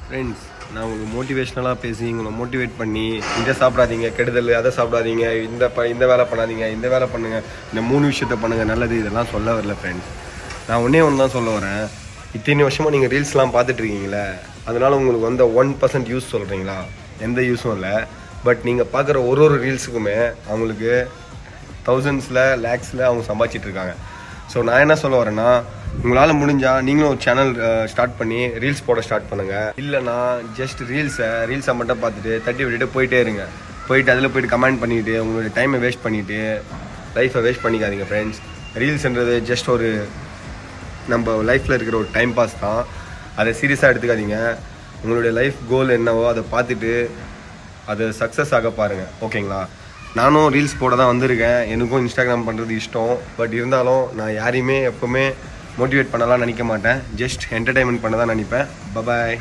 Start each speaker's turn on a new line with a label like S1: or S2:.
S1: Friends, நான் உங்களுக்கு மோட்டிவேஷ்னலாக பேசி உங்களை மோட்டிவேட் பண்ணி இதை சாப்பிடாதீங்க கெடுதல், அதை சாப்பிடாதீங்க, இந்த வேலை பண்ணாதீங்க, இந்த வேலை பண்ணுங்கள், இந்த 3 விஷயத்த பண்ணுங்கள் நல்லது, இதெல்லாம் சொல்ல வரல ஃப்ரெண்ட்ஸ். நான் ஒன்றே ஒன்று தான் சொல்ல வரேன். இத்தனை வருஷமாக நீங்கள் ரீல்ஸ்லாம் பார்த்துட்ருக்கீங்களே, அதனால் உங்களுக்கு வந்த 1% யூஸ் சொல்கிறீங்களா? எந்த யூஸும் இல்லை. பட் நீங்கள் பார்க்குற ஒரு ரீல்ஸுக்குமே அவங்களுக்கு தௌசண்ட்ஸில் லேக்ஸில் அவங்க சம்பாதிச்சிட்ருக்காங்க. ஸோ நான் என்ன சொல்ல வரேன்னா, உங்களால் முடிஞ்சால் நீங்களும் ஒரு சேனல் ஸ்டார்ட் பண்ணி ரீல்ஸ் போட ஸ்டார்ட் பண்ணுங்கள். இல்லைனா ஜஸ்ட் ரீல்ஸை மட்டும் பார்த்துட்டு தட்டி விட்டுட்டு போயிட்டே இருங்க. அதில் போய்ட்டு கமெண்ட் பண்ணிவிட்டு உங்களுடைய டைமை வேஸ்ட் பண்ணிவிட்டு லைஃப்பை வேஸ்ட் பண்ணிக்காதீங்க ஃப்ரெண்ட்ஸ். ரீல்ஸ்ன்றது ஜஸ்ட் ஒரு நம்ம லைஃப்பில் இருக்கிற ஒரு டைம் பாஸ் தான். அதை சீரியஸாக எடுத்துக்காதீங்க. உங்களுடைய லைஃப் கோல் என்னவோ அதை பார்த்துட்டு அது சக்ஸஸ் ஆக பாருங்கள். ஓகேங்களா? நானும் ரீல்ஸ் போட தான் வந்திருக்கேன். எனக்கும் இன்ஸ்டாகிராம் பண்ணுறது இஷ்டம். பட் இருந்தாலும் நான் யாரையுமே எப்போவுமே மோட்டிவேட் பண்ணலாம் நினைக்க மாட்டேன். ஜஸ்ட் என்டர்டைன்மெண்ட் பண்ண தான் நினைப்பேன். பபாய்.